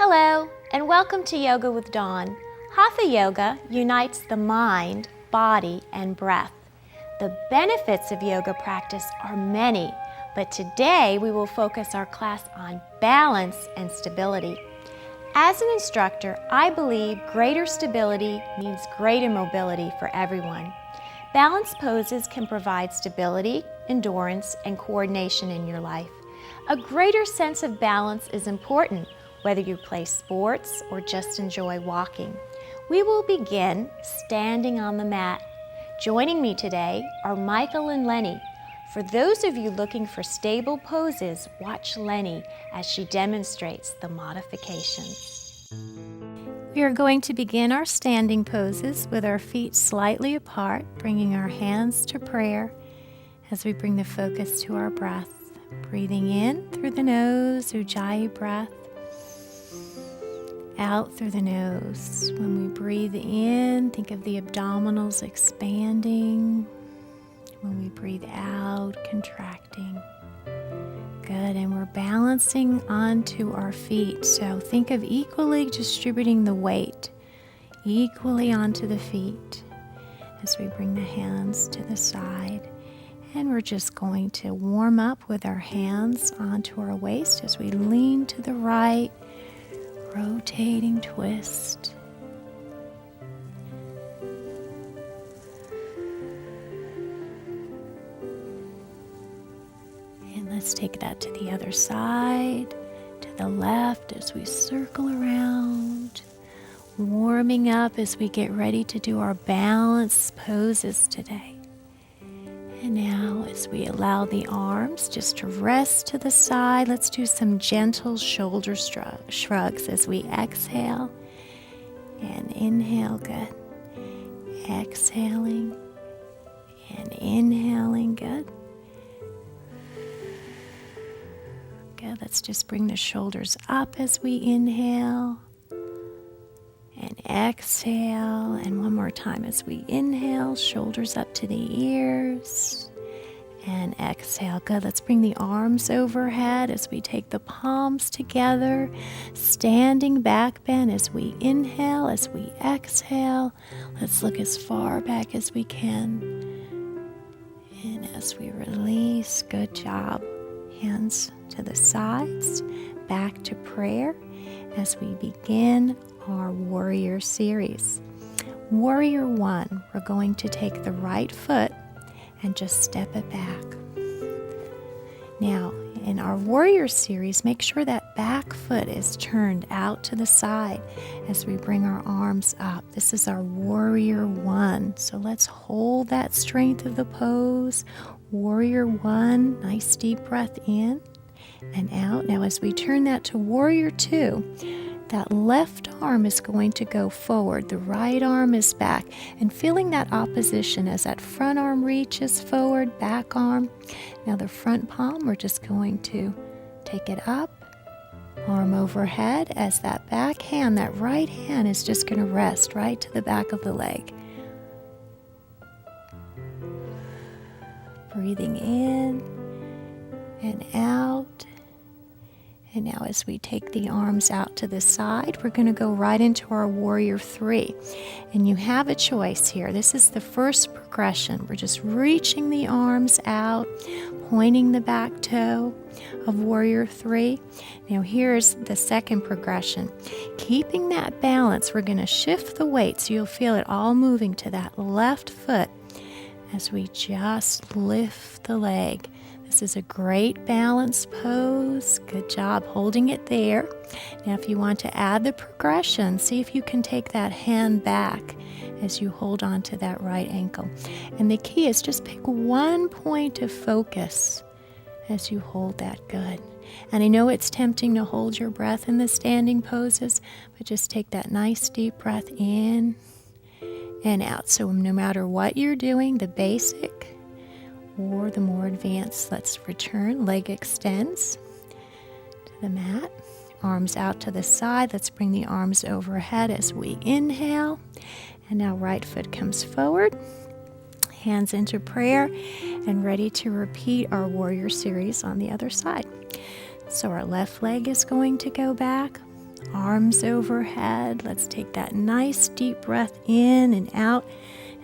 Hello, and welcome to Yoga with Dawn. Hatha Yoga unites the mind, body, and breath. The benefits of yoga practice are many, but today we will focus our class on balance and stability. As an instructor, I believe greater stability means greater mobility for everyone. Balance poses can provide stability, endurance, and coordination in your life. A greater sense of balance is important, whether you play sports or just enjoy walking. We will begin standing on the mat. Joining me today are Michael and Lenny. For those of you looking for stable poses, watch Lenny as she demonstrates the modifications. We are going to begin our standing poses with our feet slightly apart, bringing our hands to prayer as we bring the focus to our breath. Breathing in through the nose, Ujjayi breath. Out through the nose. When we breathe in, think of the abdominals expanding. When we breathe out, contracting. Good, and we're balancing onto our feet. So think of equally distributing the weight equally onto the feet as we bring the hands to the side. And we're just going to warm up with our hands onto our waist as we lean to the right, rotating twist. And let's take that to the other side, to the left as we circle around, warming up as we get ready to do our balance poses today. And now as we allow the arms just to rest to the side, let's do some gentle shoulder shrugs as we exhale and inhale. Good. Exhaling and inhaling. Good. Good. Let's just bring the shoulders up as we inhale and exhale. And one more time as we inhale, shoulders up to the ears. And exhale. Good. Let's bring the arms overhead as we take the palms together. Standing back bend as we inhale, as we exhale. Let's look as far back as we can. And as we release, good job. Hands to the sides, back to prayer as we begin our warrior series. Warrior 1, we're going to take the right foot and just step it back. Now, in our warrior series, make sure that back foot is turned out to the side as we bring our arms up. This is our warrior 1. So let's hold that strength of the pose. Warrior 1, nice deep breath in and out. Now as we turn that to warrior 2, that left arm is going to go forward, the right arm is back, and feeling that opposition as that front arm reaches forward, back arm. Now the front palm, we're just going to take it up, arm overhead, as that back hand, that right hand is just going to rest right to the back of the leg. Breathing in and out. And now as we take the arms out to the side, we're going to go right into our warrior 3. And you have a choice here. This is the first progression. We're just reaching the arms out, pointing the back toe of warrior 3. Now here's the second progression. Keeping that balance, we're going to shift the weight so you'll feel it all moving to that left foot as we just lift the leg. This is a great balance pose. Good job holding it there. Now if you want to add the progression, see if you can take that hand back as you hold on to that right ankle. And the key is just pick one point of focus as you hold that. Good. And I know it's tempting to hold your breath in the standing poses, but just take that nice deep breath in and out. So no matter what you're doing, the basic or the more advanced, let's return. Leg extends to the mat. Arms out to the side. Let's bring the arms overhead as we inhale. And now right foot comes forward. Hands into prayer and ready to repeat our warrior series on the other side. So our left leg is going to go back. arms overhead. Let's take that nice deep breath in and out,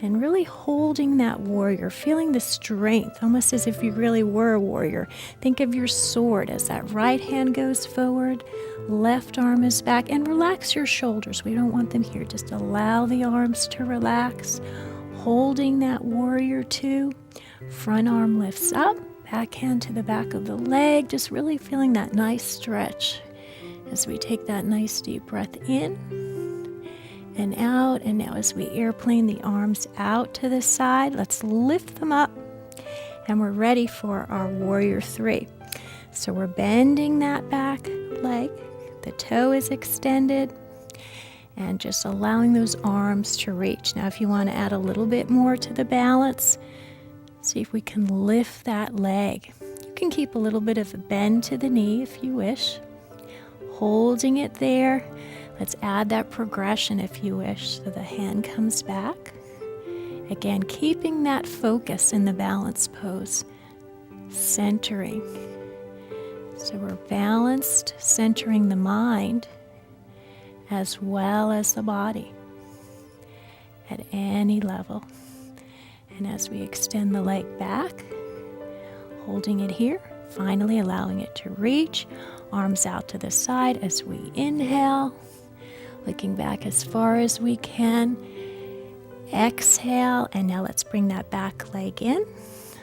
and really holding that warrior, feeling the strength, almost as if you really were a warrior. Think of your sword as that right hand goes forward, left arm is back, and relax your shoulders. We don't want them here. Just allow the arms to relax, holding that warrior two. Front arm lifts up, back hand to the back of the leg, just really feeling that nice stretch as we take that nice deep breath in and out. And now as we airplane the arms out to the side, let's lift them up, and we're ready for our warrior three. So we're bending that back leg, the toe is extended, and just allowing those arms to reach. Now if you want to add a little bit more to the balance, see if we can lift that leg. You can keep a little bit of a bend to the knee if you wish. Holding it there. Let's add that progression if you wish. So the hand comes back. Again, keeping that focus in the balance pose. Centering. So we're balanced, centering the mind as well as the body at any level. And as we extend the leg back, holding it here, finally allowing it to reach, arms out to the side as we inhale, looking back as far as we can, exhale, and now let's bring that back leg in,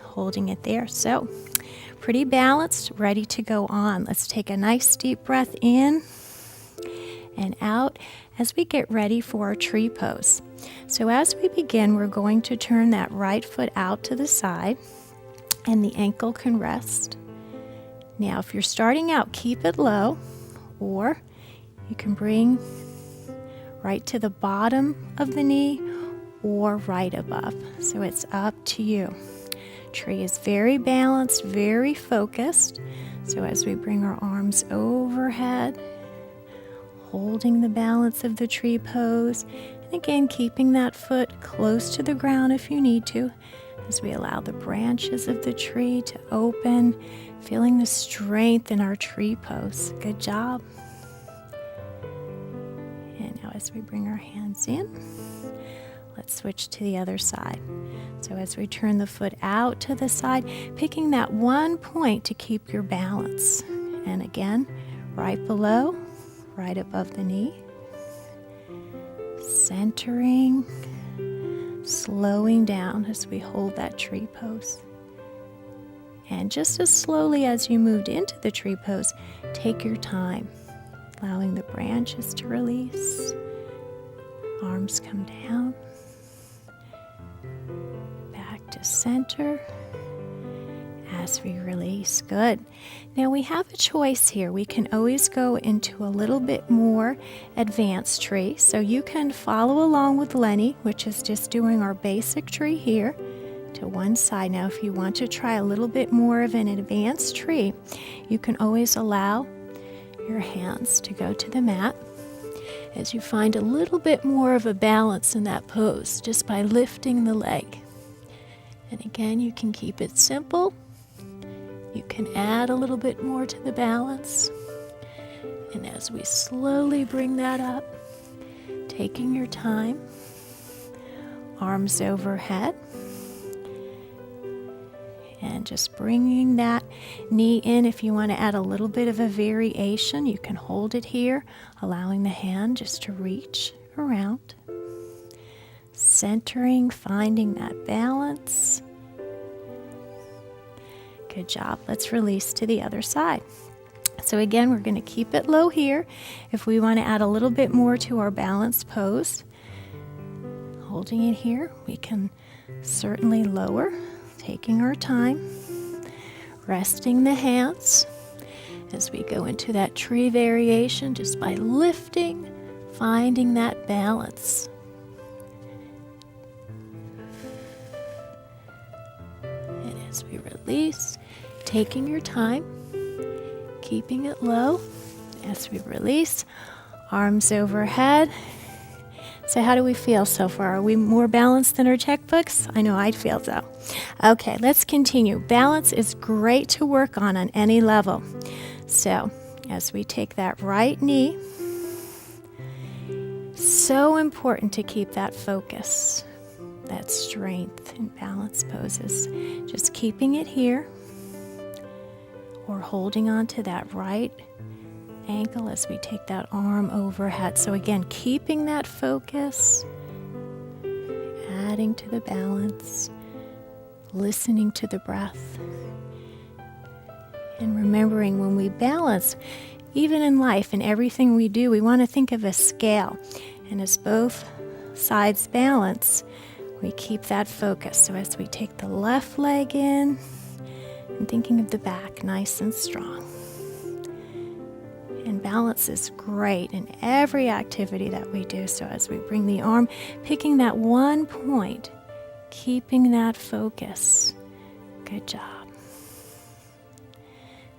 holding it there. So, pretty balanced, ready to go on. Let's take a nice deep breath in and out as we get ready for our tree pose. So as we begin, we're going to turn that right foot out to the side, and the ankle can rest. Now, if you're starting out, keep it low, or you can bring right to the bottom of the knee or right above. So it's up to you. Tree is very balanced, very focused. So as we bring our arms overhead, holding the balance of the tree pose, and again, keeping that foot close to the ground if you need to, as we allow the branches of the tree to open, feeling the strength in our tree pose. Good job. And now as we bring our hands in, let's switch to the other side. So as we turn the foot out to the side, picking that one point to keep your balance. And again, right below, right above the knee. Centering, slowing down as we hold that tree pose. And just as slowly as you moved into the tree pose, take your time, allowing the branches to release, arms come down, back to center as we release. Good. Now we have a choice here. We can always go into a little bit more advanced tree. So you can follow along with Lenny, which is just doing our basic tree here to one side. Now if you want to try a little bit more of an advanced tree, you can always allow your hands to go to the mat as you find a little bit more of a balance in that pose just by lifting the leg. And again, you can keep it simple. You can add a little bit more to the balance. And as we slowly bring that up, taking your time, arms overhead, and just bringing that knee in. If you want to add a little bit of a variation, you can hold it here, allowing the hand just to reach around. Centering, finding that balance. Good job. Let's release to the other side. So again, we're going to keep it low here. If we want to add a little bit more to our balance pose, holding it here, we can certainly lower, taking our time, resting the hands as we go into that tree variation just by lifting, finding that balance. And as we release, taking your time, keeping it low as we release, arms overhead. So how do we feel so far? Are we more balanced than our checkbooks? I know I'd feel so. Okay, let's continue. Balance is great to work on any level. So as we take that right knee so important to keep that focus, that strength in balance poses. Just keeping it here or holding on to that right ankle as we take that arm overhead. So again, keeping that focus, adding to the balance, listening to the breath, and remembering when we balance, even in life and everything we do, we want to think of a scale. And as both sides balance, we keep that focus. So as we take the left leg in, and thinking of the back nice and strong. And balance is great in every activity that we do. So as we bring the arm, picking that one point, keeping that focus. Good job.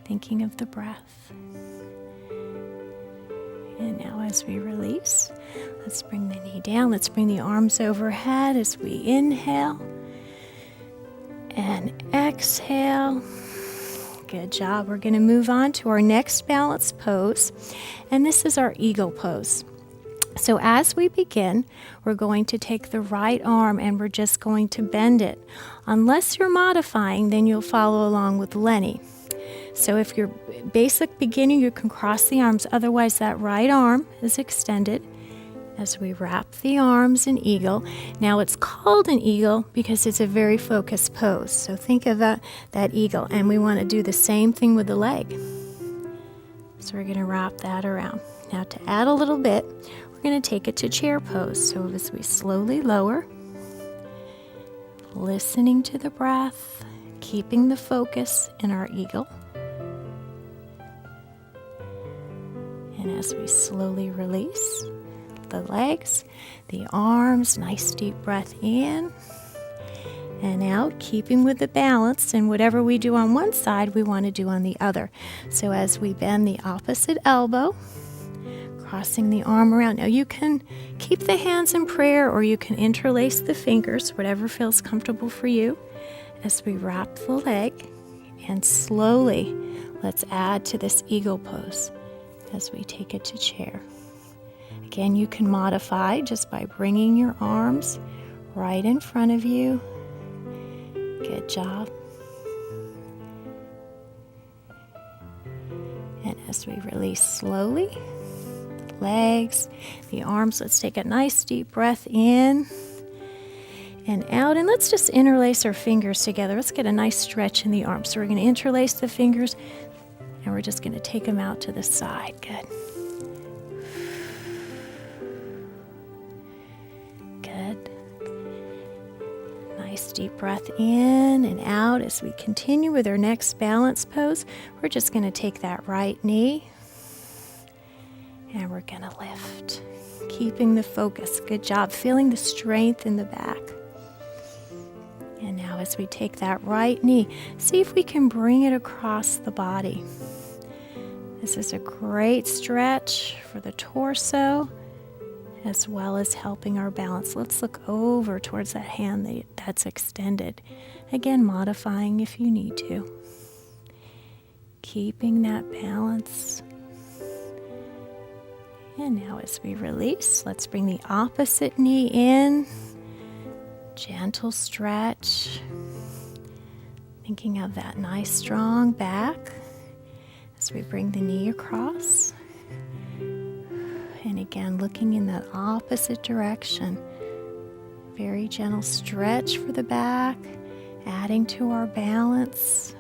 Thinking of the breath. And now as we release, let's bring the knee down. Let's bring the arms overhead as we inhale and exhale. Good job. We're going to move on to our next balance pose, and this is our eagle pose. So as we begin, we're going to take the right arm and we're just going to bend it. Unless you're modifying, then you'll follow along with Lenny. So if you're basic beginning, you can cross the arms. Otherwise, that right arm is extended as we wrap the arms in eagle. Now it's called an eagle because it's a very focused pose. So think of that eagle, and we want to do the same thing with the leg. So we're going to wrap that around. Now to add a little bit, we're going to take it to chair pose. So as we slowly lower, listening to the breath, keeping the focus in our eagle. And as we slowly release the legs, the arms, nice deep breath in and out, keeping with the balance, and whatever we do on one side, we want to do on the other. So as we bend the opposite elbow, crossing the arm around. Now you can keep the hands in prayer or you can interlace the fingers, whatever feels comfortable for you, as we wrap the leg, and slowly let's add to this eagle pose as we take it to chair. Again, you can modify just by bringing your arms right in front of you. Good job. And as we release slowly, the legs, the arms, let's take a nice deep breath in and out. And let's just interlace our fingers together. Let's get a nice stretch in the arms. So we're going to interlace the fingers and we're just going to take them out to the side. Good. Good. Nice deep breath in and out. As we continue with our next balance pose, we're just going to take that right knee and we're going to lift, keeping the focus. Good job. Feeling the strength in the back. And now as we take that right knee, see if we can bring it across the body. This is a great stretch for the torso, as well as helping our balance. Let's look over towards that hand that's extended. Again, modifying if you need to. Keeping that balance. And now as we release, let's bring the opposite knee in. Gentle stretch. Thinking of that nice strong back as we bring the knee across. And again, looking in that opposite direction. Very gentle stretch for the back, adding to our balance.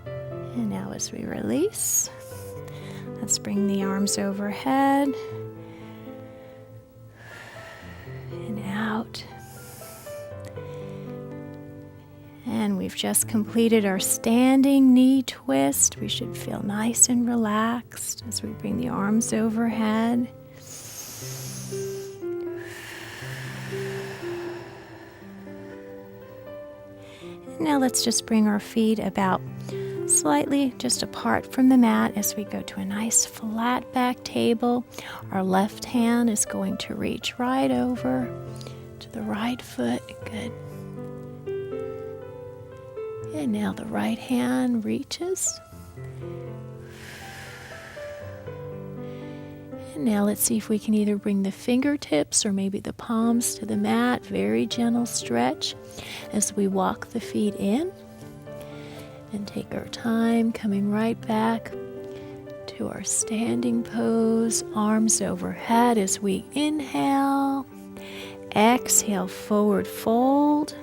And now as we release, let's bring the arms overhead and out. And we've just completed our standing knee twist. We should feel nice and relaxed as we bring the arms overhead. And now let's just bring our feet about slightly just apart from the mat as we go to a nice flat back table. Our left hand is going to reach right over to the right foot. Good. And now the right hand reaches. And now let's see if we can either bring the fingertips or maybe the palms to the mat. Very gentle stretch as we walk the feet in. And take our time coming right back to our standing pose. Arms overhead as we inhale. Exhale, forward fold.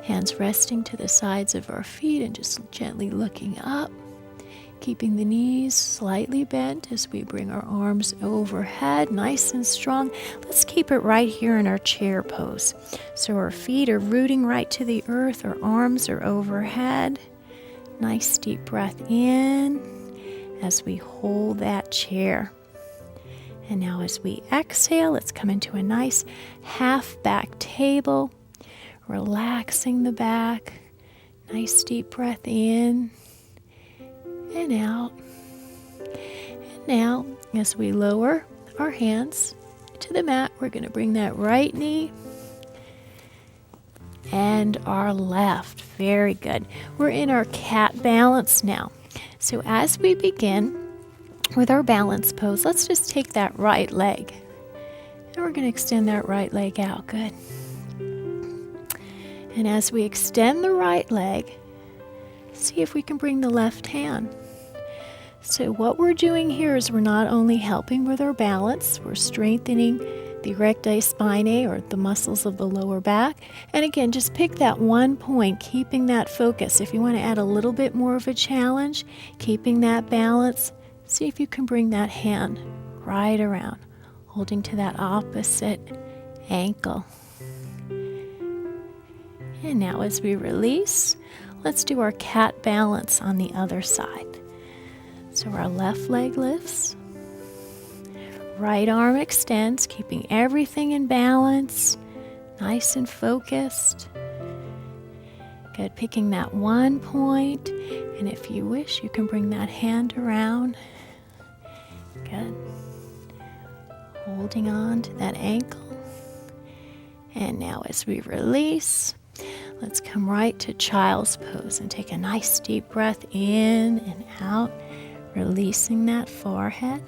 Hands resting to the sides of our feet and just gently looking up. Keeping the knees slightly bent as we bring our arms overhead, nice and strong. Let's keep it right here in our chair pose. So our feet are rooting right to the earth, our arms are overhead. Nice deep breath in as we hold that chair. And now as we exhale, let's come into a nice half back table, relaxing the back. Nice deep breath in and out. And now, as we lower our hands to the mat, we're going to bring that right knee and our left. Very good. We're in our cat balance now. So as we begin with our balance pose, let's just take that right leg. And we're going to extend that right leg out. Good. And as we extend the right leg, see if we can bring the left hand. So what we're doing here is we're not only helping with our balance, we're strengthening the erecti spinae, or the muscles of the lower back. And again, just pick that one point, keeping that focus. If you want to add a little bit more of a challenge, keeping that balance, see if you can bring that hand right around, holding to that opposite ankle. And now as we release, let's do our cat balance on the other side. So our left leg lifts, right arm extends, keeping everything in balance, nice and focused. Good, picking that one point, and if you wish, you can bring that hand around. Good. Holding on to that ankle. And now as we release, let's come right to child's pose and take a nice deep breath in and out. Releasing that forehead.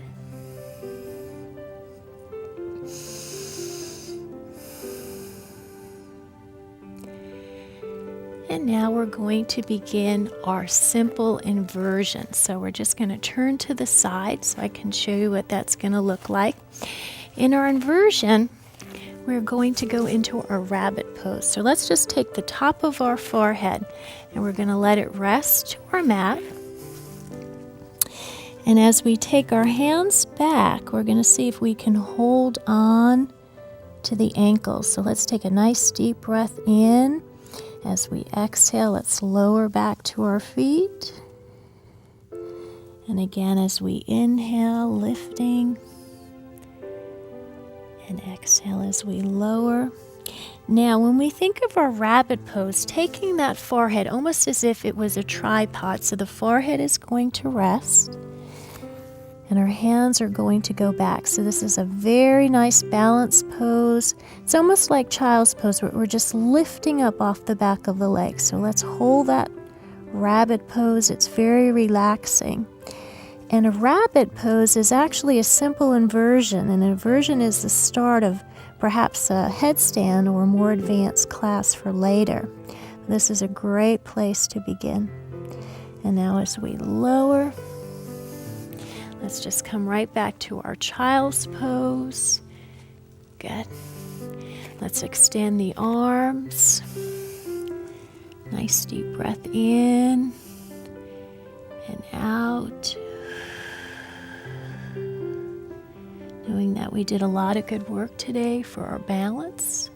And now we're going to begin our simple inversion. So we're just going to turn to the side so I can show you what that's going to look like. In our inversion, we're going to go into our rabbit pose. So let's just take the top of our forehead and we're going to let it rest to our mat. And as we take our hands back, we're going to see if we can hold on to the ankles. So let's take a nice deep breath in. As we exhale, let's lower back to our feet. And again, as we inhale, lifting. And exhale as we lower. Now, when we think of our rabbit pose, taking that forehead almost as if it was a tripod. So the forehead is going to rest. And our hands are going to go back. So this is a very nice balanced pose. It's almost like child's pose where we're just lifting up off the back of the legs. So let's hold that rabbit pose. It's very relaxing. And a rabbit pose is actually a simple inversion. An inversion is the start of perhaps a headstand or a more advanced class for later. This is a great place to begin. And now as we lower, let's just come right back to our child's pose. Good. Let's extend the arms. Nice deep breath in and out. Knowing that we did a lot of good work today for our balance.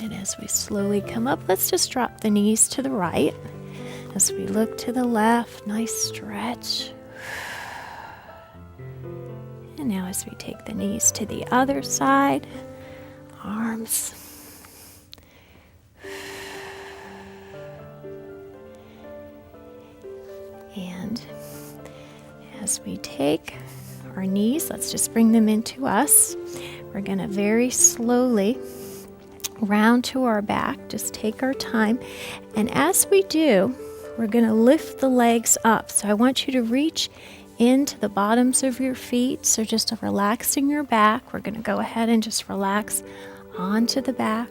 And as we slowly come up, let's just drop the knees to the right. As we look to the left, nice stretch. And now as we take the knees to the other side, arms. And as we take our knees, let's just bring them into us. We're going to very slowly round to our back. Just take our time. And as we do, we're going to lift the legs up. So I want you to reach into the bottoms of your feet. So just relaxing your back. We're going to go ahead and just relax onto the back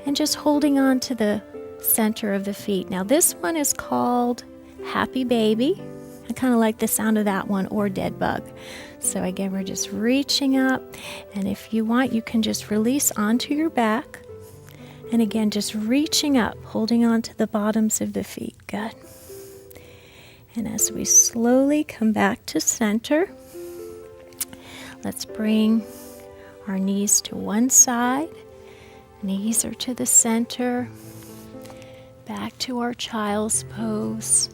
and just holding on to the center of the feet. Now this one is called Happy Baby. I kind of like the sound of that one, or Dead Bug. So again, we're just reaching up, and if you want, you can just release onto your back. And again, just reaching up, holding on to the bottoms of the feet. Good. And as we slowly come back to center, let's bring our knees to one side. Knees are to the center. Back to our child's pose.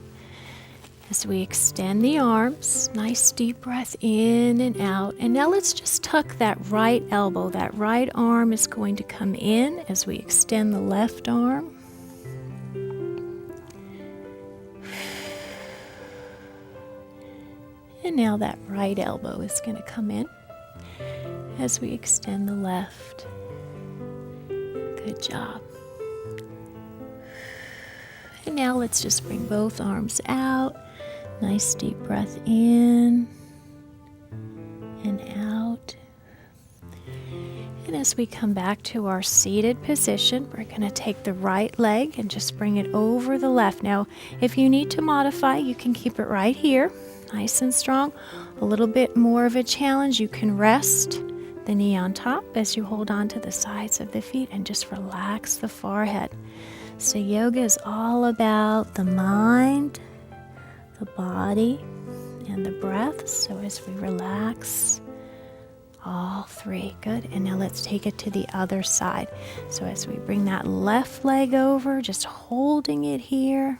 As we extend the arms, nice deep breath in and out. And now let's just tuck that right elbow. That right arm is going to come in as we extend the left arm. And now that right elbow is going to come in as we extend the left. Good job. And now let's just bring both arms out. Nice deep breath in and out. And as we come back to our seated position, we're going to take the right leg and just bring it over the left. Now, if you need to modify, you can keep it right here, nice and strong. A little bit more of a challenge, you can rest the knee on top as you hold on to the sides of the feet and just relax the forehead. So yoga is all about the mind, the body, and the breath. So as we relax, all three. Good. And now let's take it to the other side. So as we bring that left leg over, just holding it here,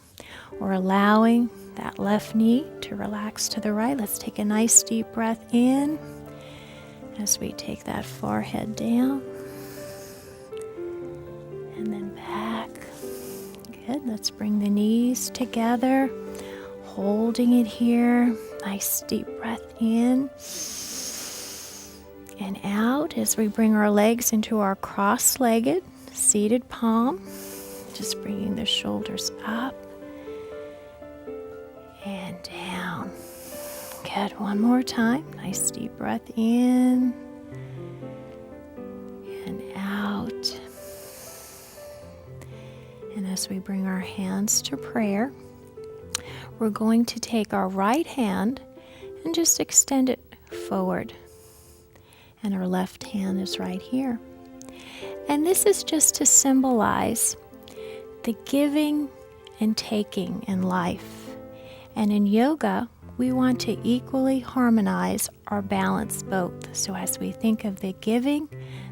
or allowing that left knee to relax to the right. Let's take a nice deep breath in as we take that forehead down. And then back. Good. Let's bring the knees together, holding it here. Nice deep breath in and out as we bring our legs into our cross-legged seated palm. Just bringing the shoulders up and down. Good. One more time. Nice deep breath in and out. And as we bring our hands to prayer, we're going to take our right hand and just extend it forward. And our left hand is right here. And this is just to symbolize the giving and taking in life. And in yoga, we want to equally harmonize or balance both. So as we think of the giving,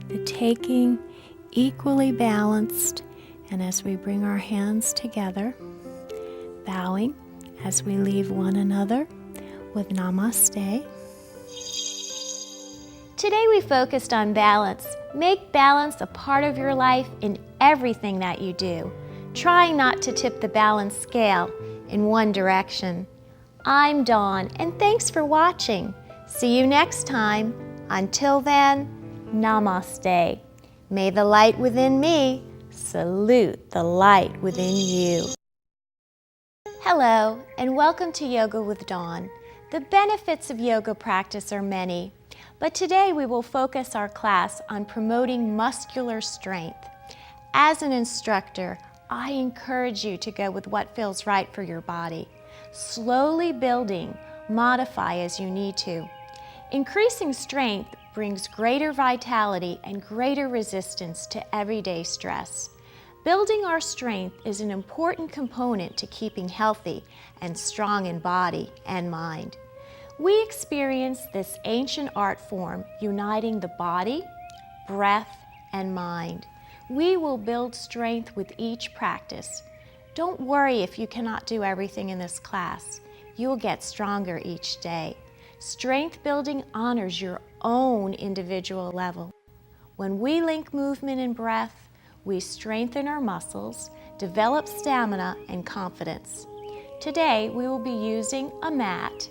the taking, equally balanced, and as we bring our hands together, bowing as we leave one another with Namaste. Today we focused on balance. Make balance a part of your life in everything that you do. Trying not to tip the balance scale in one direction. I'm Dawn, and thanks for watching. See you next time. Until then, Namaste. May the light within me salute the light within you. Hello, and welcome to Yoga with Dawn. The benefits of yoga practice are many, but today we will focus our class on promoting muscular strength. As an instructor, I encourage you to go with what feels right for your body. Slowly building, modify as you need to. Increasing strength brings greater vitality and greater resistance to everyday stress. Building our strength is an important component to keeping healthy and strong in body and mind. We experience this ancient art form uniting the body, breath, and mind. We will build strength with each practice. Don't worry if you cannot do everything in this class. You will get stronger each day. Strength building honors your own individual level. When we link movement and breath, we strengthen our muscles, develop stamina and confidence. Today, we will be using a mat,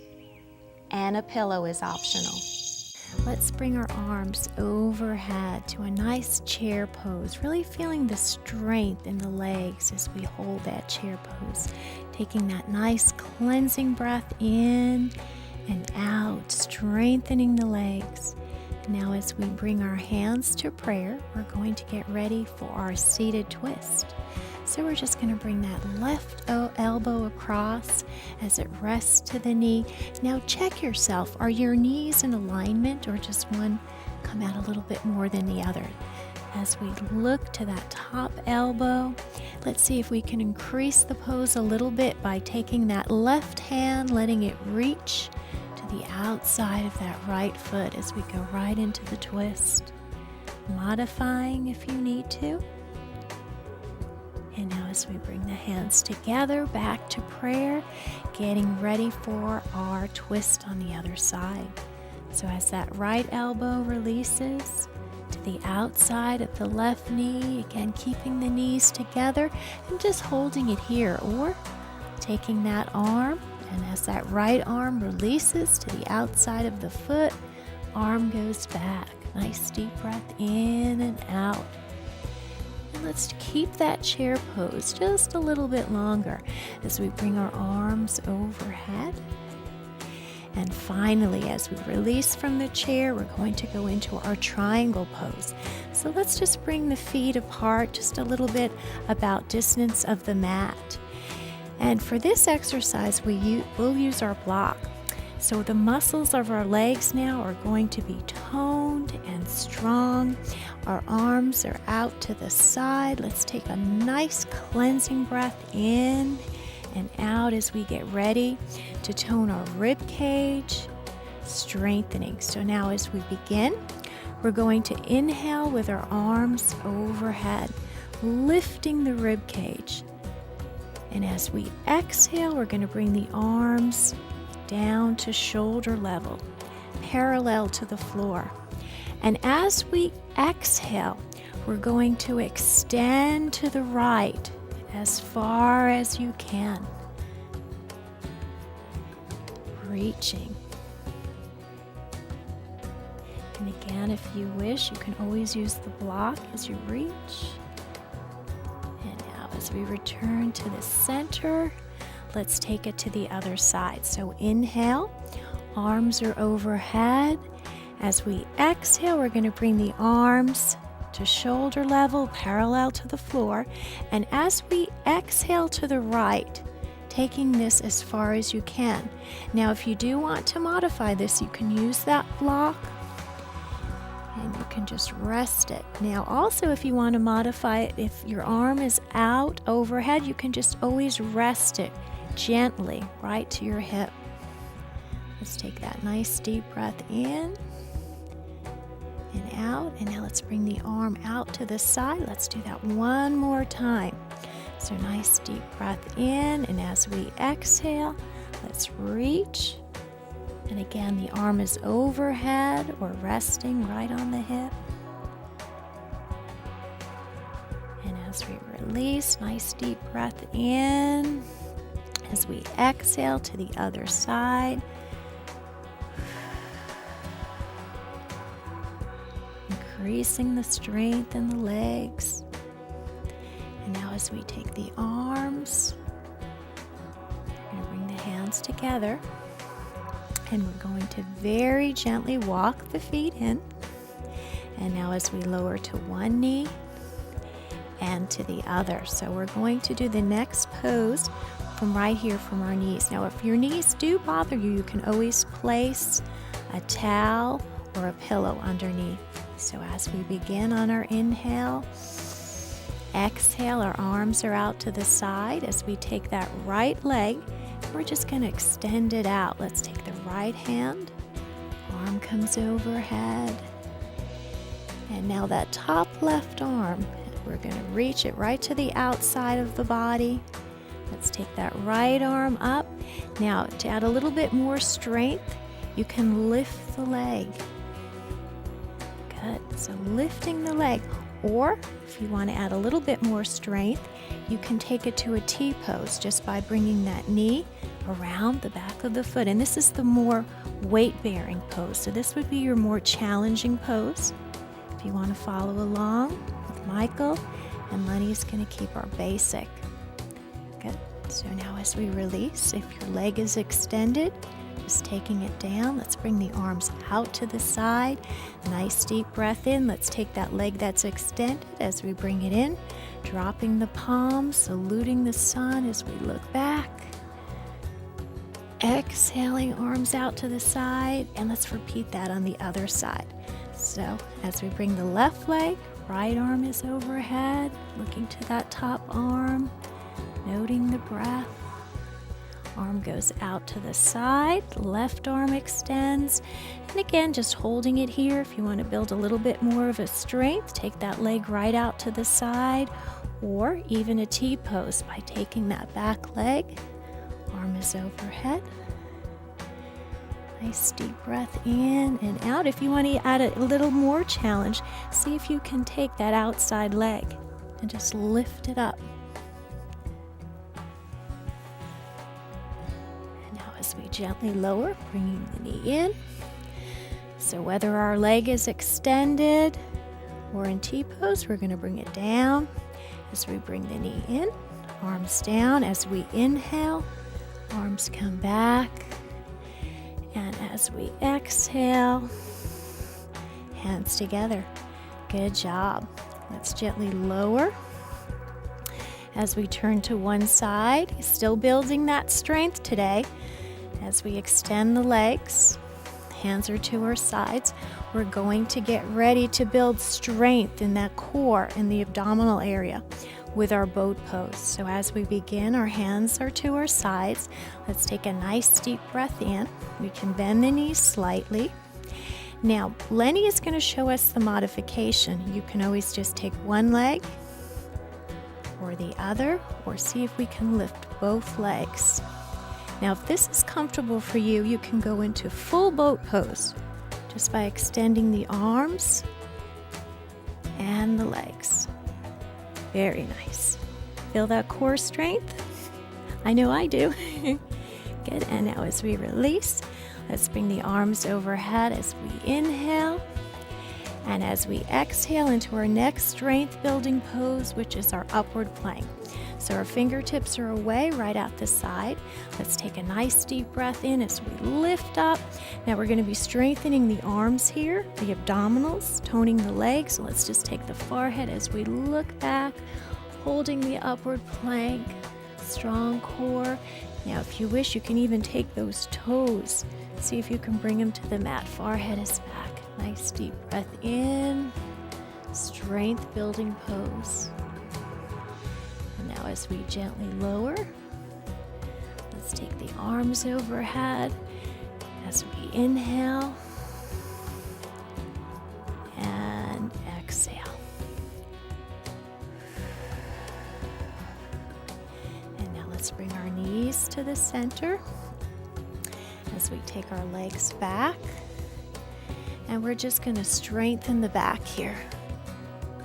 and a pillow is optional. Let's bring our arms overhead to a nice chair pose, really feeling the strength in the legs as we hold that chair pose. Taking that nice cleansing breath in and out, strengthening the legs. Now as we bring our hands to prayer, we're going to get ready for our seated twist. So we're just going to bring that left elbow across as it rests to the knee. Now check yourself. Are your knees in alignment, or just one come out a little bit more than the other? As we look to that top elbow, let's see if we can increase the pose a little bit by taking that left hand, letting it reach to the outside of that right foot as we go right into the twist, modifying if you need to. And now as we bring the hands together, back to prayer, getting ready for our twist on the other side. So as that right elbow releases to the outside of the left knee, again keeping the knees together and just holding it here, or taking that arm, and as that right arm releases to the outside of the foot, arm goes back. Nice deep breath in and out. And let's keep that chair pose just a little bit longer as we bring our arms overhead. And finally, as we release from the chair, we're going to go into our triangle pose. So let's just bring the feet apart just a little bit, about distance of the mat. And for this exercise, we'll use our block. So the muscles of our legs now are going to be toned and strong. Our arms are out to the side. Let's take a nice cleansing breath in and out as we get ready to tone our rib cage, strengthening. So now as we begin, we're going to inhale with our arms overhead, lifting the rib cage. And as we exhale, we're going to bring the arms down to shoulder level, parallel to the floor. And as we exhale, we're going to extend to the right as far as you can, reaching. And again, if you wish, you can always use the block as you reach. And now as we return to the center, let's take it to the other side. So inhale, arms are overhead. As we exhale, we're going to bring the arms to shoulder level, parallel to the floor. And as we exhale to the right, taking this as far as you can. Now, if you do want to modify this, you can use that block and you can just rest it. Now, also, if you want to modify it, if your arm is out overhead, you can just always rest it gently right to your hip. Let's take that nice deep breath in and out. And now let's bring the arm out to the side. Let's do that one more time. So nice deep breath in, and as we exhale, let's reach. And again, the arm is overhead or resting right on the hip. And as we release, nice deep breath in. As we exhale to the other side. Increasing the strength in the legs. And now as we take the arms, we're going to bring the hands together. And we're going to very gently walk the feet in. And now as we lower to one knee and to the other. So we're going to do the next pose from right here from our knees. Now if your knees do bother you, you can always place a towel or a pillow underneath. So as we begin on our inhale, exhale, our arms are out to the side. As we take that right leg, we're just going to extend it out. Let's take the right hand, arm comes overhead. And now that top left arm, we're going to reach it right to the outside of the body. Let's take that right arm up. Now, to add a little bit more strength, you can lift the leg. Good. So lifting the leg, or if you want to add a little bit more strength, you can take it to a T pose just by bringing that knee around the back of the foot. And this is the more weight-bearing pose. So this would be your more challenging pose. If you want to follow along with Michael, and Lenny's going to keep our basic. Good. So now as we release, if your leg is extended, Just taking it down. Let's bring the arms out to the side. Nice deep breath in. Let's take that leg that's extended as we bring it in. Dropping the palms, saluting the sun as we look back. Exhaling, arms out to the side, and let's repeat that on the other side. So as we bring the left leg, right arm is overhead, looking to that top arm, noting the breath. Arm goes out to the side, left arm extends, and again, just holding it here. If you want to build a little bit more of a strength, take that leg right out to the side, or even a T-pose by taking that back leg. Arm is overhead. Nice deep breath in and out. If you want to add a little more challenge, see if you can take that outside leg and just lift it up. And now as we gently lower, bringing the knee in. So whether our leg is extended or in T-pose, we're going to bring it down. As we bring the knee in, arms down. As we inhale, arms come back, and as we exhale, hands together. Good job. Let's gently lower as we turn to one side, still building that strength today. As we extend the legs, hands are to our sides, we're going to get ready to build strength in that core in the abdominal area with our boat pose. So as we begin, our hands are to our sides. Let's take a nice deep breath in. We can bend the knees slightly. Now, Lenny is going to show us the modification. You can always just take one leg or the other, or see if we can lift both legs. Now, if this is comfortable for you, you can go into full boat pose just by extending the arms and the legs. Very nice. Feel that core strength? I know I do. Good. And now as we release, let's bring the arms overhead as we inhale. And as we exhale into our next strength building pose, which is our upward plank. So our fingertips are away right out the side. Let's take a nice deep breath in as we lift up. Now we're going to be strengthening the arms here, the abdominals, toning the legs. So let's just take the forehead as we look back, holding the upward plank, strong core. Now if you wish, you can even take those toes. See if you can bring them to the mat. Forehead is back. Nice deep breath in, strength building pose. Now as we gently lower, let's take the arms overhead as we inhale and exhale. And now let's bring our knees to the center as we take our legs back. And we're just going to strengthen the back here.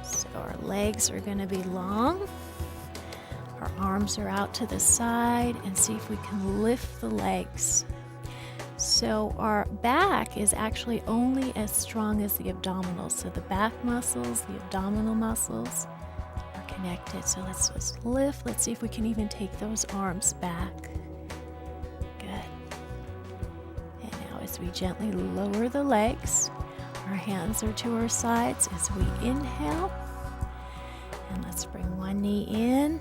So our legs are going to be long. Our arms are out to the side, and see if we can lift the legs. So our back is actually only as strong as the abdominals. So the back muscles, the abdominal muscles are connected. So let's just lift. Let's see if we can even take those arms back. Good. And now as we gently lower the legs, our hands are to our sides as we inhale. And let's bring one knee in,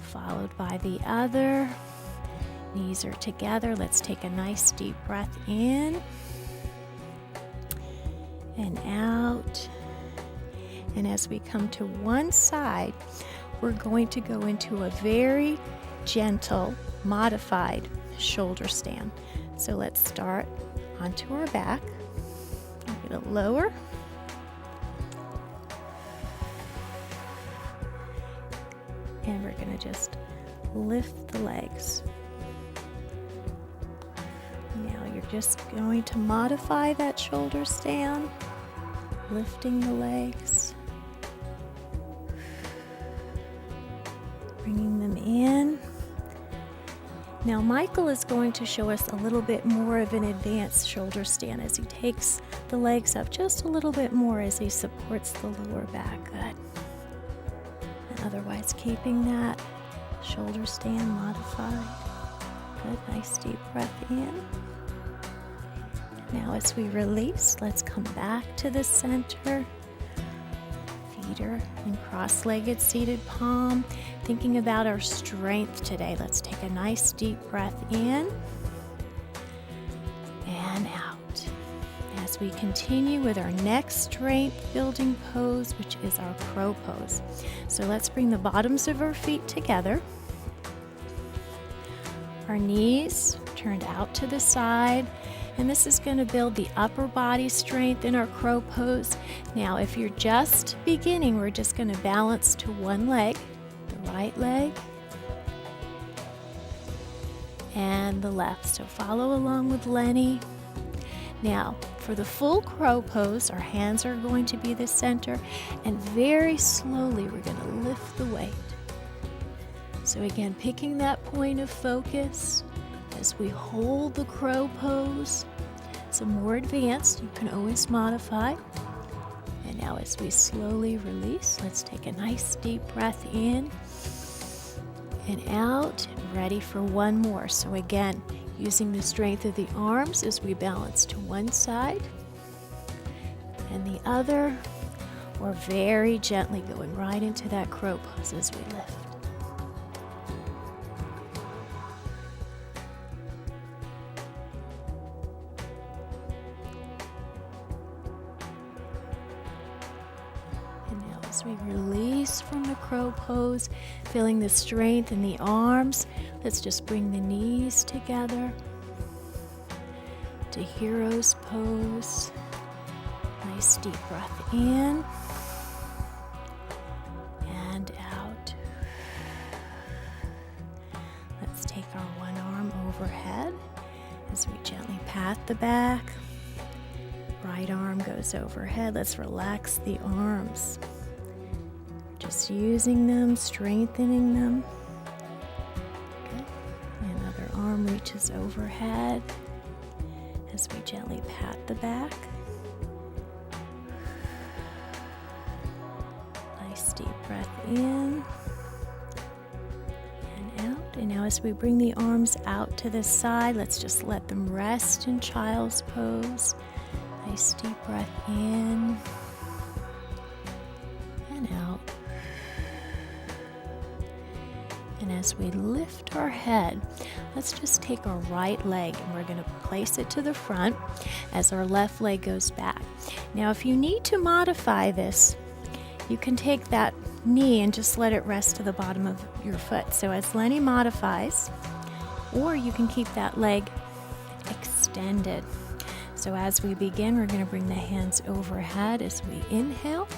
followed by the other. Knees are together. Let's take a nice deep breath in and out. And as we come to one side, we're going to go into a very gentle, modified shoulder stand. So let's start onto our back. I'm going to lower. And we're going to just lift the legs. Now you're just going to modify that shoulder stand, lifting the legs, bringing them in. Now Michael is going to show us a little bit more of an advanced shoulder stand as he takes the legs up just a little bit more as he supports the lower back. Good. And otherwise keeping that shoulder stand modified. Good. Nice deep breath in. Now as we release, let's come back to the center. Feet are in cross-legged seated palm. Thinking about our strength today. Let's take a nice deep breath in and out. As we continue with our next strength building pose, which is our crow pose. So let's bring the bottoms of our feet together. Our knees turned out to the side. And this is going to build the upper body strength in our crow pose. Now, if you're just beginning, we're just going to balance to one leg, the right leg, and the left. So follow along with Lenny. Now, for the full crow pose, our hands are going to be the center, and very slowly we're going to lift the weight. So again, picking that point of focus. As we hold the crow pose, some more advanced, you can always modify. And now as we slowly release, let's take a nice deep breath in and out, and ready for one more. So again, using the strength of the arms as we balance to one side and the other, or very gently going right into that crow pose as we lift. As we release from the crow pose, feeling the strength in the arms, let's just bring the knees together to hero's pose. Nice deep breath in and out. Let's take our one arm overhead as we gently pat the back. Right arm goes overhead. Let's relax the arms. Just using them, strengthening them. Good. Another arm reaches overhead as we gently pat the back. Nice deep breath in and out. And now as we bring the arms out to the side, let's just let them rest in child's pose. Nice deep breath in and out. And as we lift our head, let's just take our right leg and we're going to place it to the front as our left leg goes back. Now, if you need to modify this, you can take that knee and just let it rest to the bottom of your foot. So as Lenny modifies, or you can keep that leg extended. So as we begin, we're going to bring the hands overhead as we inhale.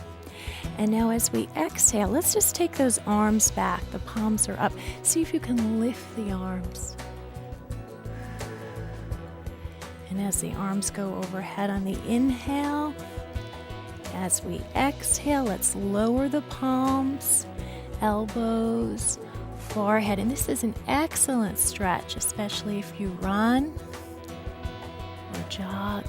And now as we exhale, let's just take those arms back. The palms are up. See if you can lift the arms. And as the arms go overhead on the inhale, as we exhale, let's lower the palms, elbows, forehead. And this is an excellent stretch, especially if you run or jog.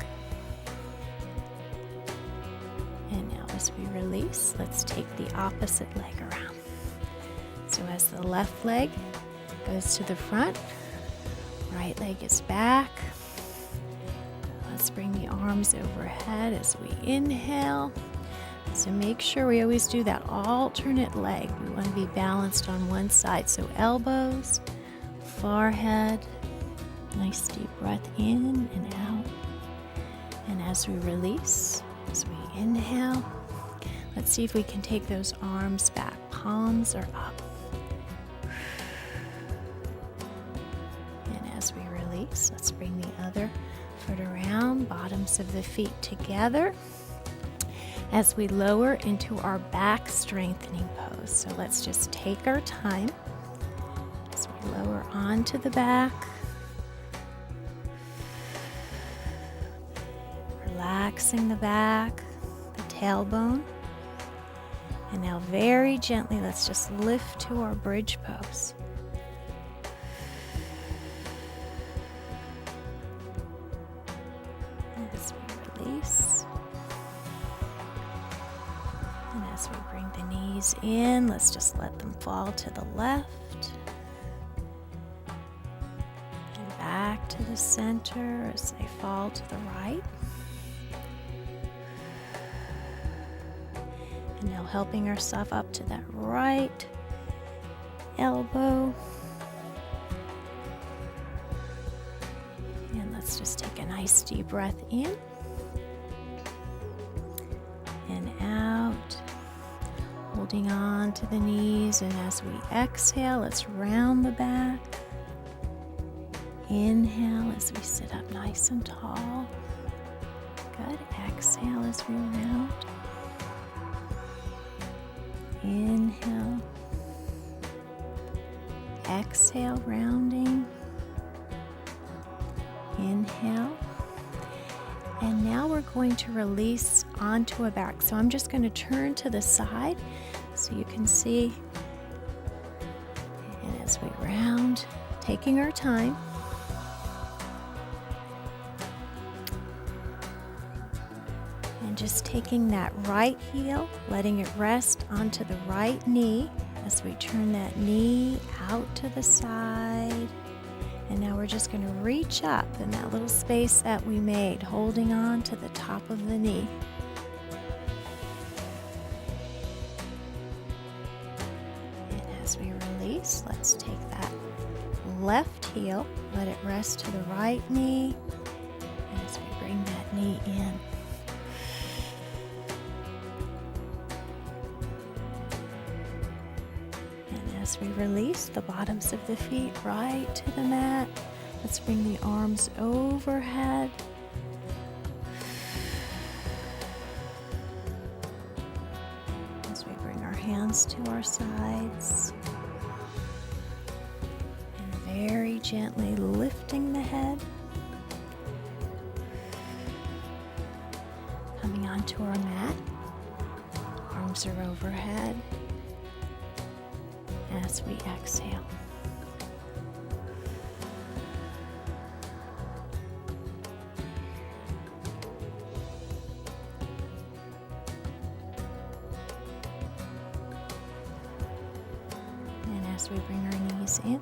And now as we release, let's take the opposite leg around. So as the left leg goes to the front, right leg is back. Let's bring the arms overhead as we inhale. So make sure we always do that alternate leg. We want to be balanced on one side. So elbows, forehead, nice deep breath in and out. And as we release, as we inhale, let's see if we can take those arms back. Palms are up. And as we release, let's bring the other foot around, bottoms of the feet together as we lower into our back strengthening pose. So let's just take our time as we lower onto the back. Relaxing the back, the tailbone. And now very gently, let's just lift to our bridge pose. As we release. And as we bring the knees in, let's just let them fall to the left. to the center as they fall to the right. And now helping ourselves up to that right elbow. And let's just take a nice deep breath in and out, holding on to the knees. And as we exhale, let's round the back. Inhale as we sit up nice and tall. Good. Exhale as we round. Inhale. Exhale, rounding. Inhale. And now we're going to release onto a back. So I'm just going to turn to the side so you can see. And as we round, taking our time. And just taking that right heel, letting it rest onto the right knee as we turn that knee out to the side. And now we're just going to reach up in that little space that we made, holding on to the top of the knee. And as we release, let's take that left heel, let it rest to the right knee as we bring that knee in. As we release the bottoms of the feet right to the mat, let's bring the arms overhead. As we bring our hands to our sides. And very gently lifting the head. Coming onto our mat. Arms are overhead. As we exhale. And as we bring our knees in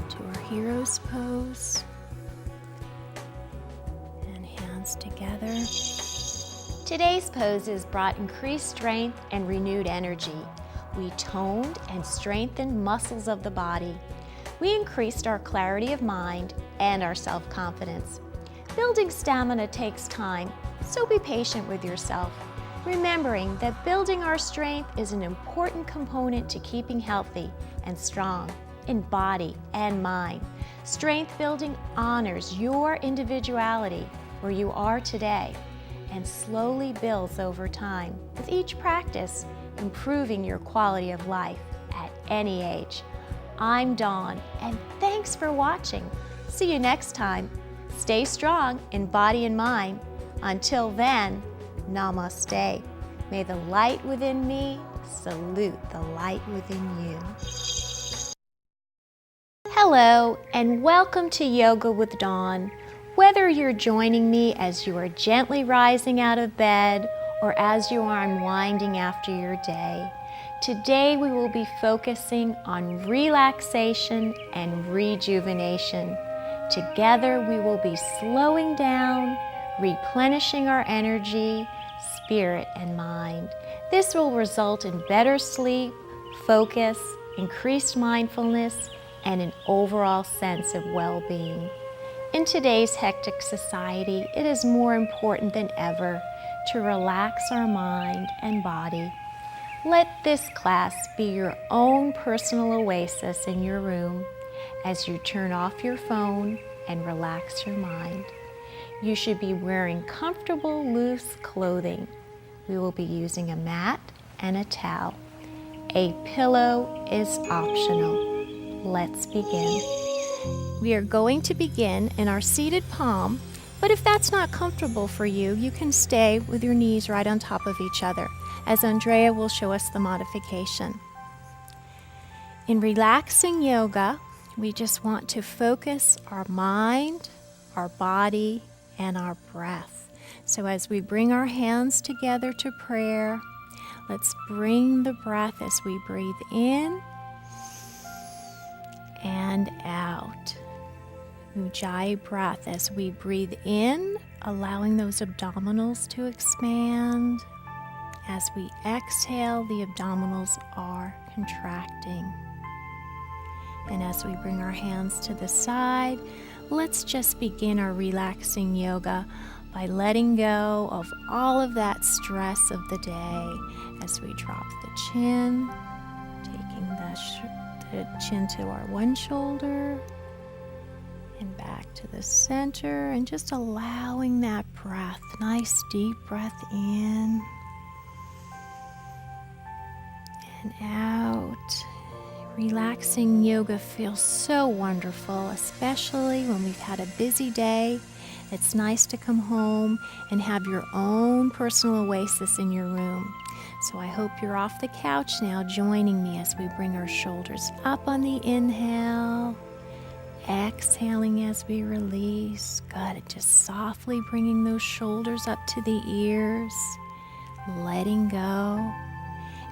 to our hero's pose and hands together. Today's poses brought increased strength and renewed energy. We toned and strengthened muscles of the body. We increased our clarity of mind and our self-confidence. Building stamina takes time, so be patient with yourself, remembering that building our strength is an important component to keeping healthy and strong in body and mind. Strength building honors your individuality where you are today and slowly builds over time with each practice, improving your quality of life at any age. I'm Dawn, and thanks for watching. See you next time. Stay strong in body and mind. Until then, namaste. May the light within me salute the light within you. Hello, and welcome to Yoga with Dawn. Whether you're joining me as you are gently rising out of bed or as you are unwinding after your day, today we will be focusing on relaxation and rejuvenation. Together we will be slowing down, replenishing our energy, spirit, and mind. This will result in better sleep, focus, increased mindfulness, and an overall sense of well-being. In today's hectic society, it is more important than ever to relax our mind and body. Let this class be your own personal oasis in your room as you turn off your phone and relax your mind. You should be wearing comfortable, loose clothing. We will be using a mat and a towel. A pillow is optional. Let's begin. We are going to begin in our seated palm, but if that's not comfortable for you, you can stay with your knees right on top of each other, as Andrea will show us the modification. In relaxing yoga, we just want to focus our mind, our body, and our breath. So as we bring our hands together to prayer, let's bring the breath as we breathe in and out. Ujjayi breath as we breathe in, allowing those abdominals to expand. As we exhale, the abdominals are contracting. And as we bring our hands to the side, let's just begin our relaxing yoga by letting go of all of that stress of the day as we drop the chin, taking the chin to our one shoulder and back to the center, and just allowing that breath, nice deep breath in and out. Relaxing yoga feels so wonderful, especially when we've had a busy day. It's nice to come home and have your own personal oasis in your room. So I hope you're off the couch now, joining me as we bring our shoulders up on the inhale, exhaling as we release. Good. Just softly bringing those shoulders up to the ears, letting go.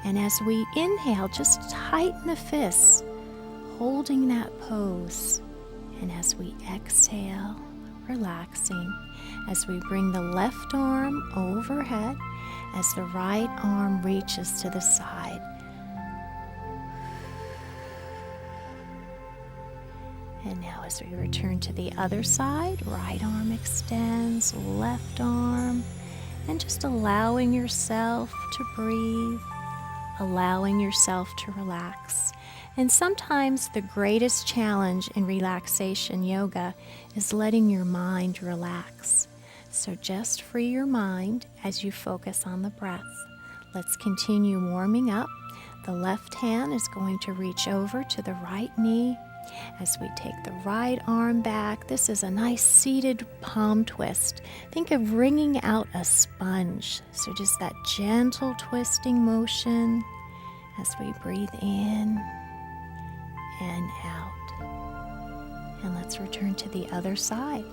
And as we inhale, just tighten the fists, holding that pose. And as we exhale, relaxing, as we bring the left arm overhead, as the right arm reaches to the side. And now as we return to the other side, right arm extends, left arm, and just allowing yourself to breathe, allowing yourself to relax. And sometimes the greatest challenge in relaxation yoga is letting your mind relax. So just free your mind as you focus on the breath. Let's continue warming up. The left hand is going to reach over to the right knee as we take the right arm back. This is a nice seated palm twist. Think of wringing out a sponge. So just that gentle twisting motion as we breathe in and out. And let's return to the other side.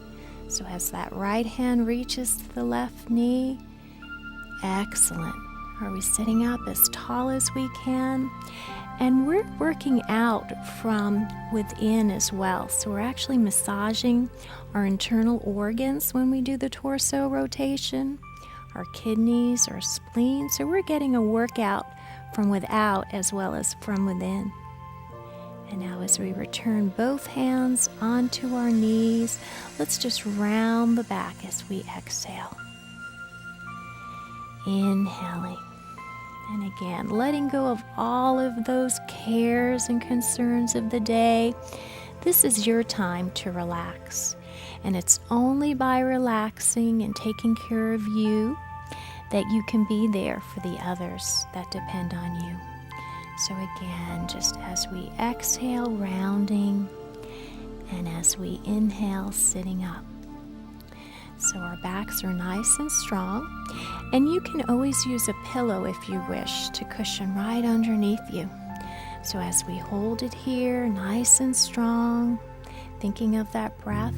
So as that right hand reaches to the left knee, excellent. Are we sitting up as tall as we can? And we're working out from within as well. So we're actually massaging our internal organs when we do the torso rotation, our kidneys, our spleen. So we're getting a workout from without as well as from within. And now as we return both hands onto our knees, let's just round the back as we exhale. Inhaling. And again, letting go of all of those cares and concerns of the day. This is your time to relax. And it's only by relaxing and taking care of you that you can be there for the others that depend on you. So again, just as we exhale, rounding, and as we inhale, sitting up. So our backs are nice and strong, and you can always use a pillow if you wish to cushion right underneath you. So as we hold it here, nice and strong, thinking of that breath,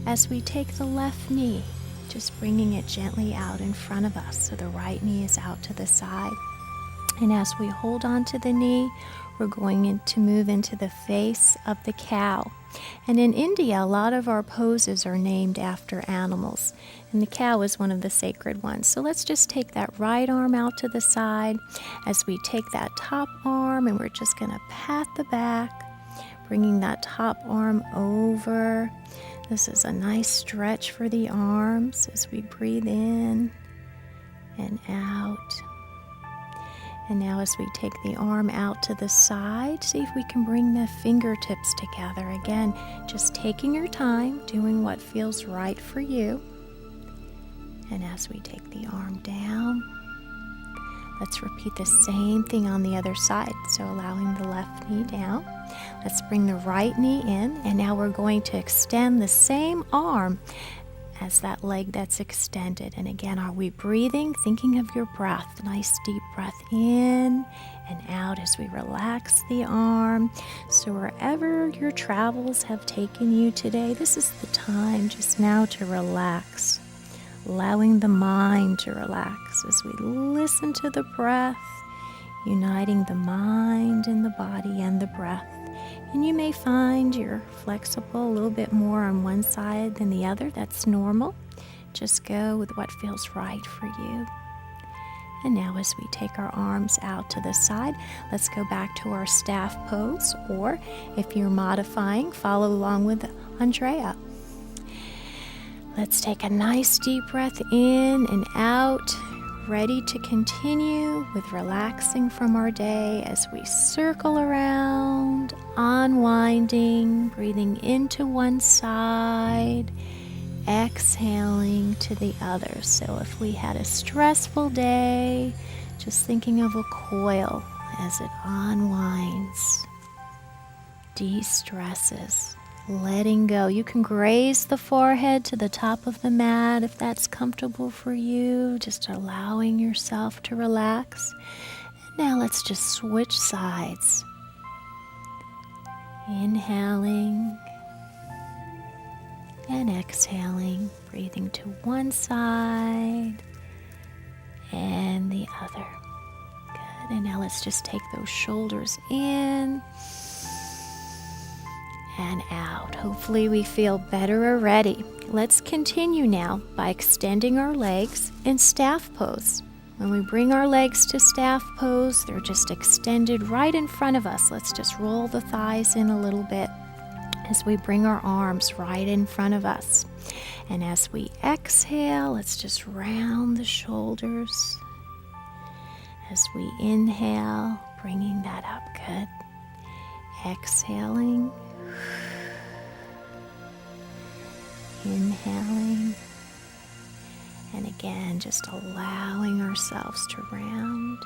as we take the left knee, just bringing it gently out in front of us, so the right knee is out to the side. And as we hold on to the knee, we're going to move into the face of the cow. And in India, a lot of our poses are named after animals, and the cow is one of the sacred ones. So let's just take that right arm out to the side as we take that top arm, and we're just going to pat the back, bringing that top arm over. This is a nice stretch for the arms as we breathe in and out. And now as we take the arm out to the side, see if we can bring the fingertips together. Again, just taking your time, doing what feels right for you. And as we take the arm down, let's repeat the same thing on the other side. So allowing the left knee down. Let's bring the right knee in, and now we're going to extend the same arm as that leg that's extended. And again, are we breathing? Thinking of your breath. Nice deep breath in and out as we relax the arm. So wherever your travels have taken you today, this is the time just now to relax. Allowing the mind to relax as we listen to the breath, uniting the mind and the body and the breath, And you may find you're flexible a little bit more on one side than the other. That's normal. Just go with what feels right for you. And now as we take our arms out to the side, let's go back to our staff pose, or if you're modifying, follow along with Andrea. Let's take a nice deep breath in and out, ready to continue with relaxing from our day as we circle around, unwinding, breathing into one side, exhaling to the other. So if we had a stressful day, just thinking of a coil as it unwinds, de-stresses, letting go. You can graze the forehead to the top of the mat if that's comfortable for you, just allowing yourself to relax. And now let's just switch sides. Inhaling and exhaling, breathing to one side and the other. Good. And now let's just take those shoulders in and out. Hopefully we feel better already. Let's continue now by extending our legs in staff pose. When we bring our legs to staff pose, they're just extended right in front of us. Let's just roll the thighs in a little bit as we bring our arms right in front of us. And as we exhale, let's just round the shoulders. As we inhale, bringing that up. Good. Exhaling. Inhaling. And again, just allowing ourselves to round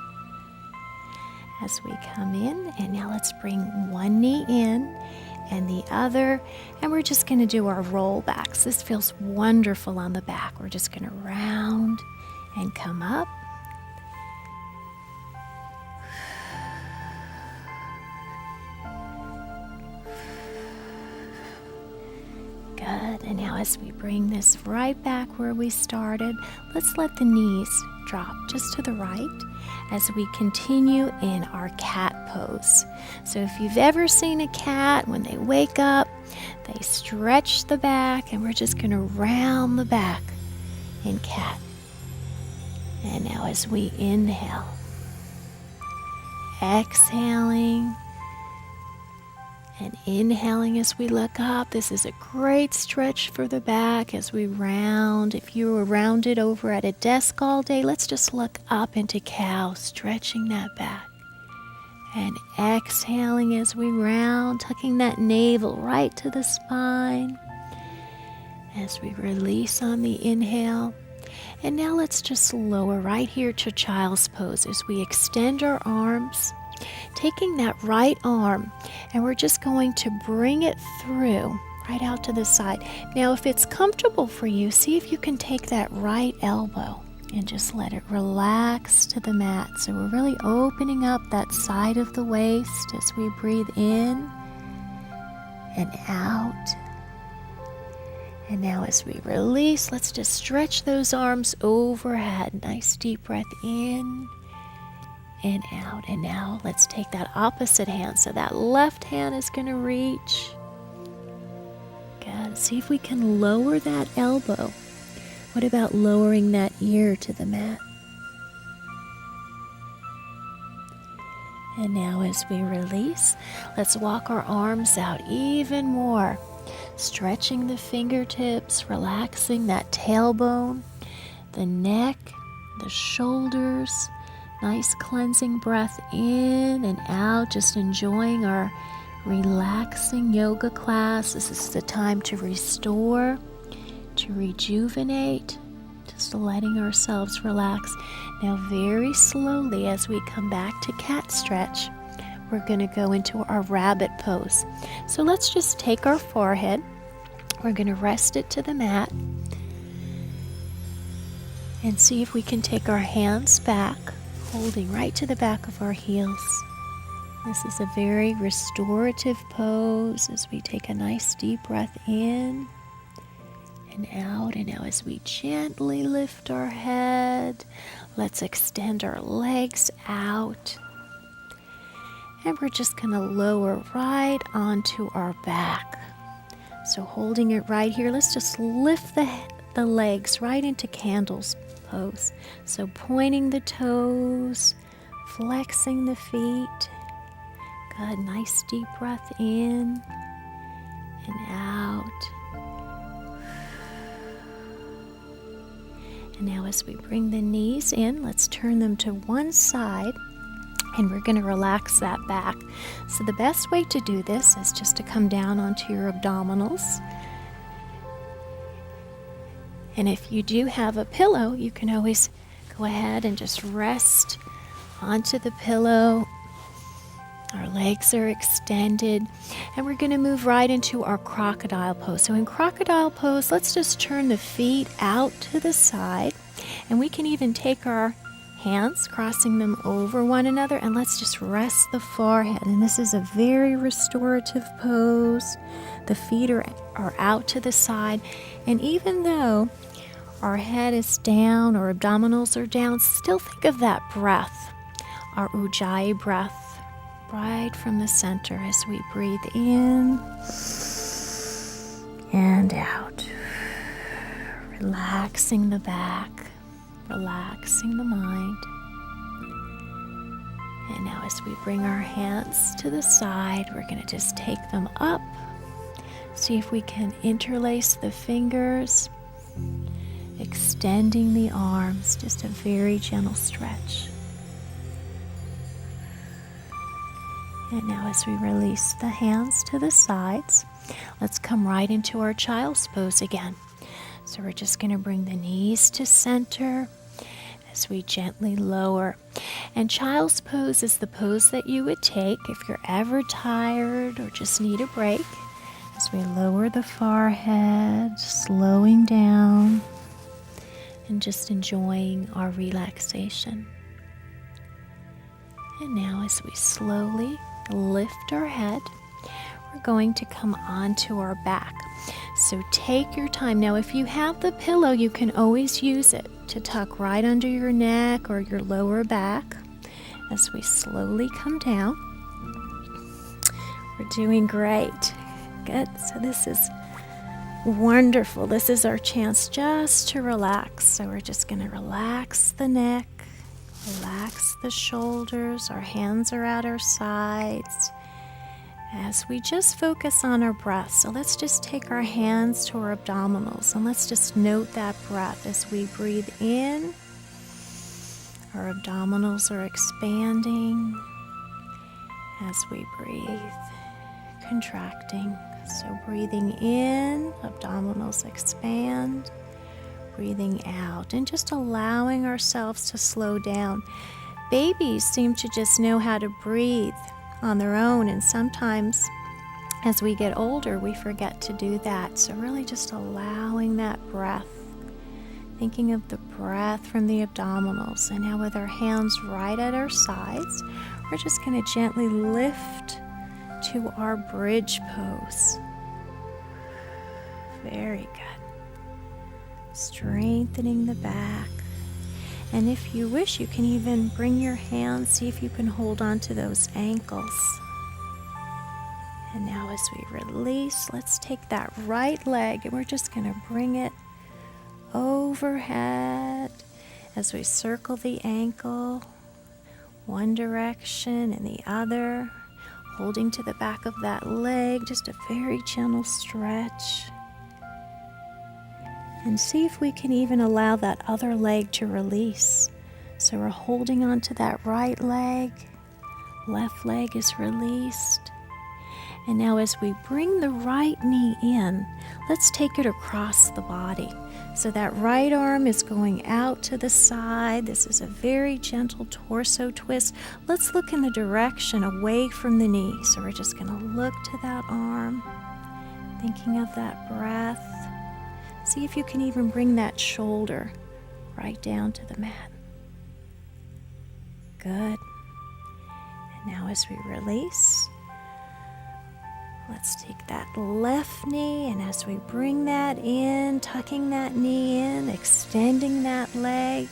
as we come in. And now let's bring one knee in and the other, and we're just going to do our roll backs. This feels wonderful on the back. We're just going to round and come up. Good. And now as we bring this right back where we started, let's let the knees drop just to the right as we continue in our cat pose. So if you've ever seen a cat, when they wake up, they stretch the back, and we're just going to round the back in cat. And now as we inhale, exhaling, and inhaling as we look up. This is a great stretch for the back as we round. If you were rounded over at a desk all day, let's just look up into cow, stretching that back. And exhaling as we round, tucking that navel right to the spine as we release on the inhale. And now let's just lower right here to child's pose as we extend our arms, taking that right arm, and we're just going to bring it through right out to the side. Now, if it's comfortable for you, see if you can take that right elbow and just let it relax to the mat. So we're really opening up that side of the waist as we breathe in and out. And now as we release, let's just stretch those arms overhead. Nice deep breath in and out. And now let's take that opposite hand. So that left hand is going to reach. Good. See if we can lower that elbow. What about lowering that ear to the mat? And now as we release, let's walk our arms out even more. Stretching the fingertips, relaxing that tailbone, the neck, the shoulders. Nice cleansing breath in and out, just enjoying our relaxing yoga class. This is the time to restore, to rejuvenate, just letting ourselves relax. Now very slowly as we come back to cat stretch, we're going to go into our rabbit pose. So let's just take our forehead, we're going to rest it to the mat, and see if we can take our hands back, holding right to the back of our heels. This is a very restorative pose as we take a nice deep breath in and out. And now as we gently lift our head, let's extend our legs out. And we're just going to lower right onto our back. So holding it right here, let's just lift the legs right into candles pose. So pointing the toes, flexing the feet. Good, nice deep breath in and out. And now as we bring the knees in, let's turn them to one side. And we're going to relax that back. So the best way to do this is just to come down onto your abdominals. And if you do have a pillow, you can always go ahead and just rest onto the pillow. Our legs are extended. And we're going to move right into our crocodile pose. So in crocodile pose, let's just turn the feet out to the side. And we can even take our hands, crossing them over one another, and let's just rest the forehead. And this is a very restorative pose. The feet are out to the side, and even though our head is down or abdominals are down, still think of that breath, our Ujjayi breath, right from the center as we breathe in and out, relaxing the back, relaxing the mind. And now as we bring our hands to the side, we're going to just take them up. See if we can interlace the fingers, extending the arms, just a very gentle stretch. And now as we release the hands to the sides, let's come right into our child's pose again. So we're just going to bring the knees to center as we gently lower. And child's pose is the pose that you would take if you're ever tired or just need a break. As we lower the forehead, slowing down, and just enjoying our relaxation. And now as we slowly lift our head, we're going to come onto our back. So take your time. Now if you have the pillow, you can always use it to tuck right under your neck or your lower back as we slowly come down. We're doing great. Good. So this is wonderful. This is our chance just to relax. So we're just going to relax the neck, relax the shoulders. Our hands are at our sides as we just focus on our breath. So let's just take our hands to our abdominals and let's just note that breath as we breathe in. Our abdominals are expanding as we breathe, contracting. So breathing in, abdominals expand, breathing out, and just allowing ourselves to slow down. Babies seem to just know how to breathe on their own, and sometimes as we get older, we forget to do that. So really just allowing that breath, thinking of the breath from the abdominals. And now with our hands right at our sides, we're just going to gently lift to our bridge pose. Very good. Strengthening the back. And if you wish, you can even bring your hands, see if you can hold on to those ankles. And now as we release, let's take that right leg and we're just going to bring it overhead as we circle the ankle, one direction and the other, holding to the back of that leg, just a very gentle stretch. And see if we can even allow that other leg to release. So we're holding on to that right leg, left leg is released. And now as we bring the right knee in, let's take it across the body. So that right arm is going out to the side. This is a very gentle torso twist. Let's look in the direction away from the knee. So we're just going to look to that arm, thinking of that breath. See if you can even bring that shoulder right down to the mat. Good. And now as we release, let's take that left knee, and as we bring that in, tucking that knee in, extending that leg,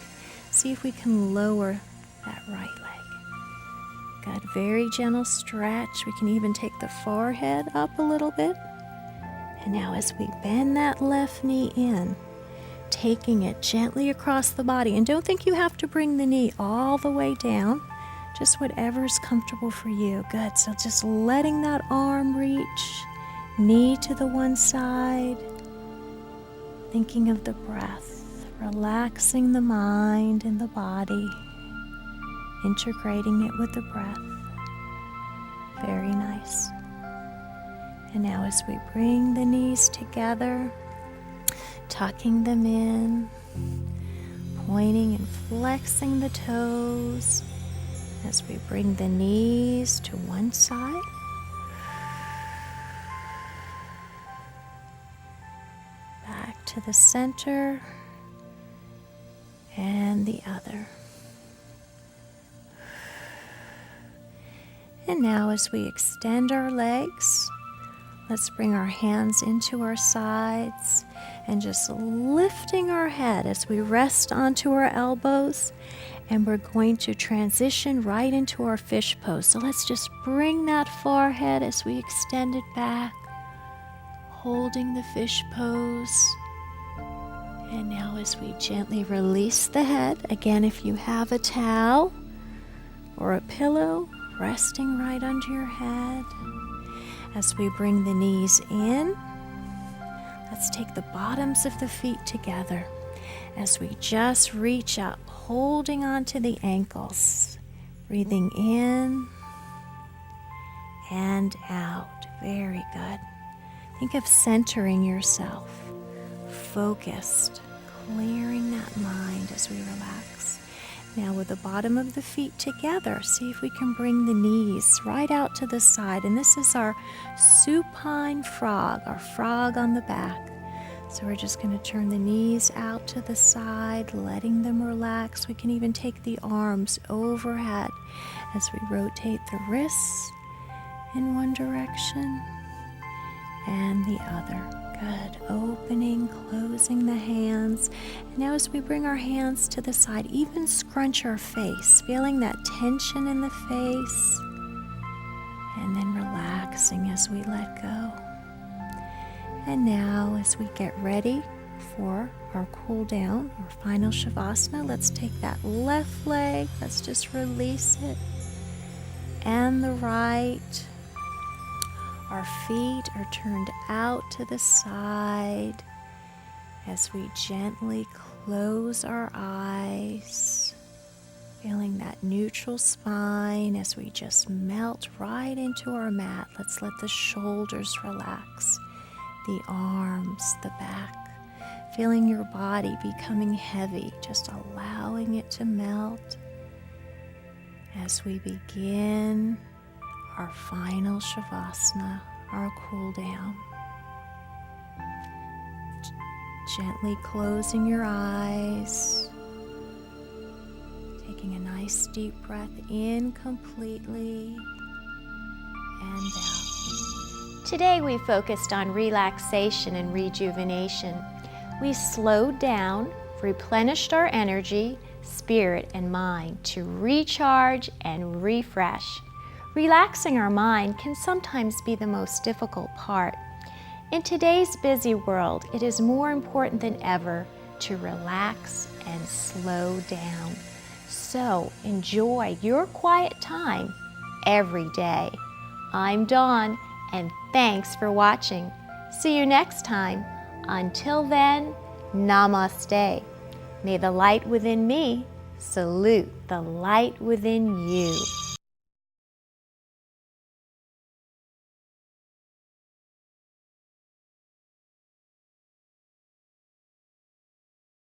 see if we can lower that right leg. Good, very gentle stretch. We can even take the forehead up a little bit. And now as we bend that left knee in, taking it gently across the body. And don't think you have to bring the knee all the way down, just whatever's comfortable for you. Good, so just letting that arm reach, knee to the one side, thinking of the breath, relaxing the mind and the body, integrating it with the breath. Very nice. And now as we bring the knees together, tucking them in, pointing and flexing the toes as we bring the knees to one side. Back to the center and the other. And now as we extend our legs, let's bring our hands into our sides and just lifting our head as we rest onto our elbows. And we're going to transition right into our fish pose. So let's just bring that forehead as we extend it back, holding the fish pose. And now as we gently release the head, again, if you have a towel or a pillow, resting right under your head. As we bring the knees in, let's take the bottoms of the feet together as we just reach up, holding onto the ankles, breathing in and out. Very good. Think of centering yourself, focused, clearing that mind as we relax. Now with the bottom of the feet together, see if we can bring the knees right out to the side. And this is our supine frog, our frog on the back. So we're just going to turn the knees out to the side, letting them relax. We can even take the arms overhead as we rotate the wrists in one direction and the other. Good. Opening, closing the hands. And now as we bring our hands to the side, even scrunch our face, feeling that tension in the face. And then relaxing as we let go. And now as we get ready for our cool down, our final Shavasana, let's take that left leg, let's just release it. And the right. Our feet are turned out to the side as we gently close our eyes, feeling that neutral spine as we just melt right into our mat. Let's let the shoulders relax, the arms, the back, feeling your body becoming heavy, just allowing it to melt as we begin our final Shavasana, our cool down. Gently closing your eyes, taking a nice deep breath in completely and out. Today we focused on relaxation and rejuvenation. We slowed down, replenished our energy, spirit, and mind to recharge and refresh. Relaxing our mind can sometimes be the most difficult part. In today's busy world, it is more important than ever to relax and slow down. So enjoy your quiet time every day. I'm Dawn, and thanks for watching. See you next time. Until then, namaste. May the light within me salute the light within you.